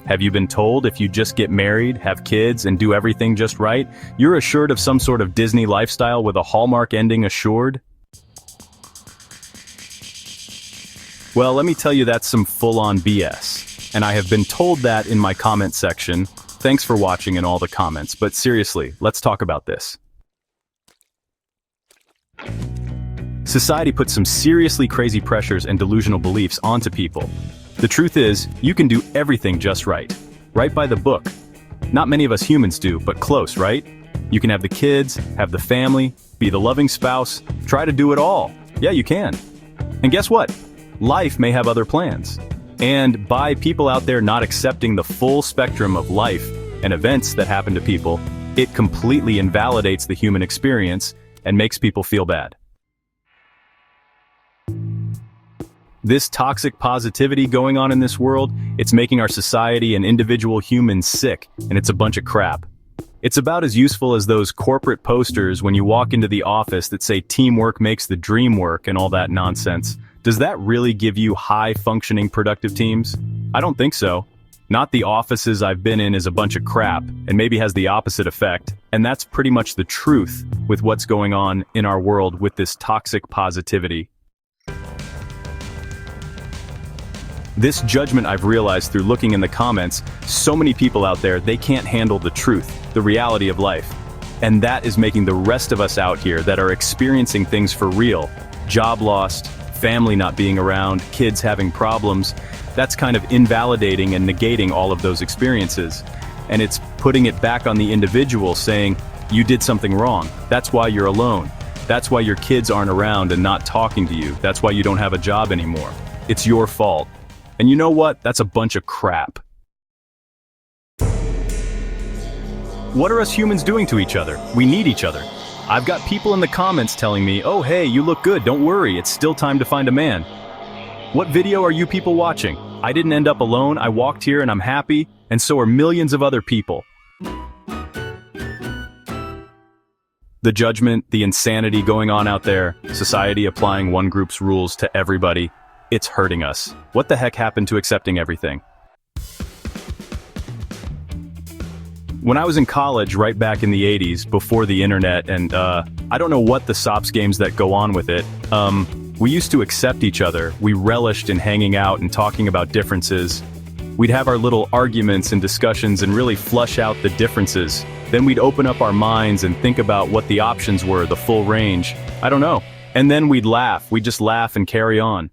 Have you been told if you just get married, have kids, and do everything just right, you're assured of some sort of Disney lifestyle with a Hallmark ending assured? Well, let me tell you that's some full-on BS. And I have been told that in my comment section. Thanks for watching in all the comments, but seriously, let's talk about this. Society puts some seriously crazy pressures and delusional beliefs onto people. The truth is, you can do everything just right. Right by the book. Not many of us humans do, but close, right? You can have the kids, have the family, be the loving spouse, try to do it all. Yeah, you can. And guess what? Life may have other plans. And by people out there not accepting the full spectrum of life and events that happen to people, it completely invalidates the human experience and makes people feel bad. This toxic positivity going on in this world, it's making our society and individual humans sick, and it's a bunch of crap. It's about as useful as those corporate posters when you walk into the office that say teamwork makes the dream work and all that nonsense. Does that really give you high-functioning productive teams? I don't think so. Not the offices I've been in is a bunch of crap, and maybe has the opposite effect, and that's pretty much the truth with what's going on in our world with this toxic positivity. This judgment I've realized through looking in the comments, so many people out there, they can't handle the truth, the reality of life. And that is making the rest of us out here that are experiencing things for real, job lost, family not being around, kids having problems, that's kind of invalidating and negating all of those experiences. And it's putting it back on the individual saying, you did something wrong, that's why you're alone. That's why your kids aren't around and not talking to you, that's why you don't have a job anymore. It's your fault. And you know what? That's a bunch of crap. What are us humans doing to each other? We need each other. I've got people in the comments telling me, oh hey, you look good, don't worry, it's still time to find a man. What video are you people watching? I didn't end up alone, I walked here and I'm happy, and so are millions of other people. The judgment, the insanity going on out there, society applying one group's rules to everybody, it's hurting us. What the heck happened to accepting everything? When I was in college, right back in the 80s, before the internet, and I don't know what the sops games that go on with it, we used to accept each other. We relished in hanging out and talking about differences. We'd have our little arguments and discussions and really flush out the differences. Then we'd open up our minds and think about what the options were, the full range. I don't know. And then we'd just laugh and carry on.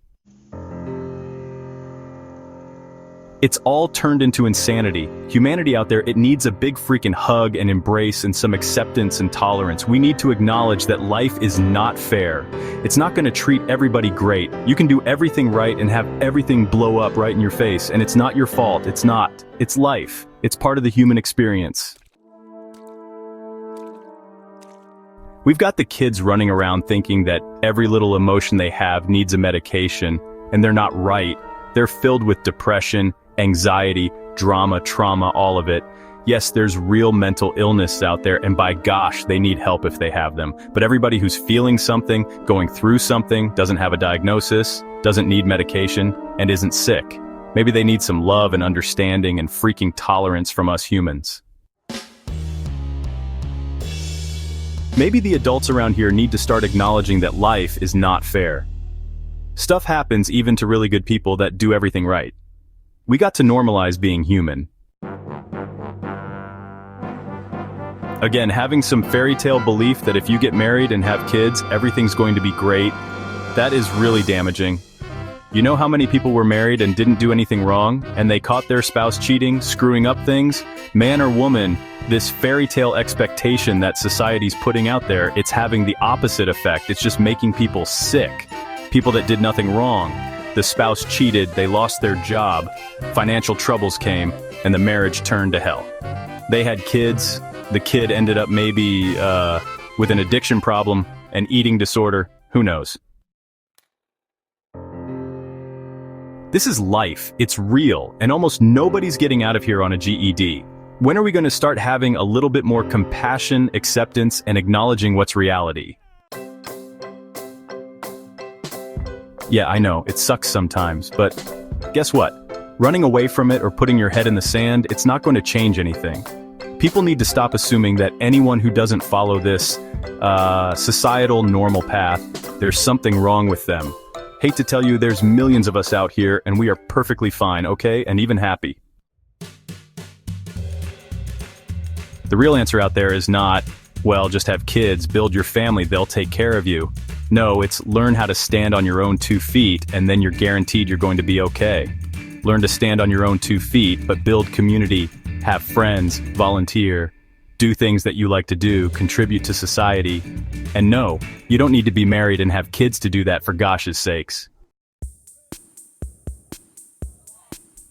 It's all turned into insanity. Humanity out there, it needs a big freaking hug and embrace and some acceptance and tolerance. We need to acknowledge that life is not fair. It's not going to treat everybody great. You can do everything right and have everything blow up right in your face, and it's not your fault. It's not. It's life. It's part of the human experience. We've got the kids running around thinking that every little emotion they have needs a medication, and they're not right. They're filled with depression, anxiety, drama, trauma, all of it. Yes, there's real mental illness out there, and by gosh, they need help if they have them. But everybody who's feeling something, going through something, doesn't have a diagnosis, doesn't need medication, and isn't sick. Maybe they need some love and understanding and freaking tolerance from us humans. Maybe the adults around here need to start acknowledging that life is not fair. Stuff happens even to really good people that do everything right. We got to normalize being human. Again, having some fairy tale belief that if you get married and have kids, everything's going to be great, that is really damaging. You know how many people were married and didn't do anything wrong, and they caught their spouse cheating, screwing up things? Man or woman, this fairy tale expectation that society's putting out there, it's having the opposite effect. It's just making people sick. People that did nothing wrong. The spouse cheated, they lost their job, financial troubles came, and the marriage turned to hell. They had kids, the kid ended up maybe with an addiction problem, an eating disorder, who knows. This is life, it's real, and almost nobody's getting out of here on a GED. When are we going to start having a little bit more compassion, acceptance, and acknowledging what's reality? Yeah, I know, it sucks sometimes, but guess what? Running away from it or putting your head in the sand, it's not going to change anything. People need to stop assuming that anyone who doesn't follow this societal normal path, there's something wrong with them. Hate to tell you, there's millions of us out here and we are perfectly fine, okay? And even happy. The real answer out there is not, well, just have kids, build your family, they'll take care of you. No, it's learn how to stand on your own 2 feet and then you're guaranteed you're going to be okay. Learn to stand on your own 2 feet, but build community, have friends, volunteer, do things that you like to do, contribute to society. And no, you don't need to be married and have kids to do that for gosh's sakes.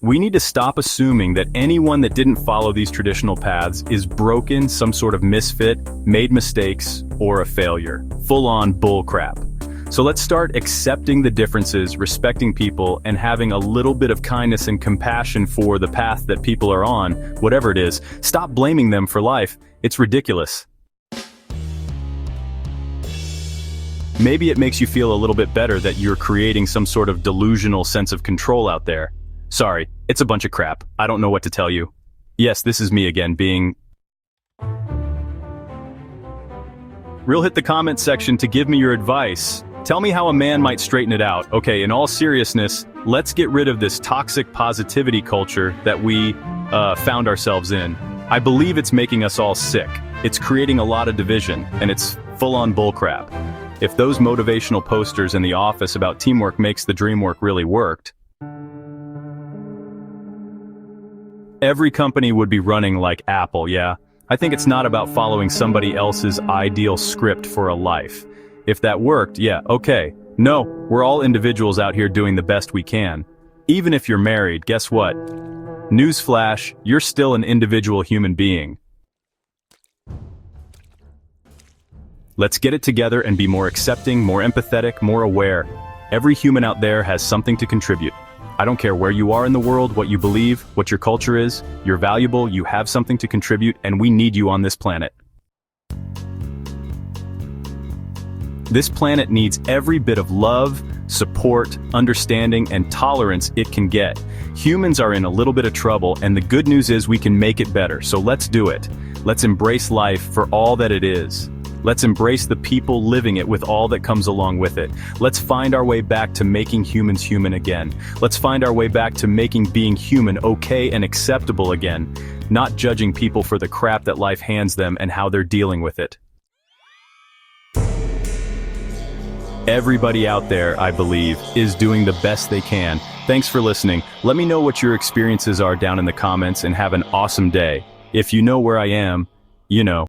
We need to stop assuming that anyone that didn't follow these traditional paths is broken, some sort of misfit, made mistakes, or a failure. Full-on bullcrap. So let's start accepting the differences, respecting people, and having a little bit of kindness and compassion for the path that people are on, whatever it is. Stop blaming them for life. It's ridiculous. Maybe it makes you feel a little bit better that you're creating some sort of delusional sense of control out there. Sorry, it's a bunch of crap. I don't know what to tell you. Yes, this is me again, being... Real, hit the comment section to give me your advice. Tell me how a man might straighten it out. Okay, in all seriousness, let's get rid of this toxic positivity culture that we found ourselves in. I believe it's making us all sick. It's creating a lot of division, and it's full-on bullcrap. If those motivational posters in the office about teamwork makes the dream work really worked, every company would be running like Apple, yeah? I think it's not about following somebody else's ideal script for a life. If that worked, yeah, okay. No, we're all individuals out here doing the best we can. Even if you're married, guess what? Newsflash, you're still an individual human being. Let's get it together and be more accepting, more empathetic, more aware. Every human out there has something to contribute. I don't care where you are in the world, what you believe, what your culture is. You're valuable, you have something to contribute, and we need you on this planet. This planet needs every bit of love, support, understanding, and tolerance it can get. Humans are in a little bit of trouble, and the good news is we can make it better, so let's do it. Let's embrace life for all that it is. Let's embrace the people living it with all that comes along with it. Let's find our way back to making humans human again. Let's find our way back to making being human okay and acceptable again, not judging people for the crap that life hands them and how they're dealing with it. Everybody out there, I believe, is doing the best they can. Thanks for listening. Let me know what your experiences are down in the comments and have an awesome day. If you know where I am, you know.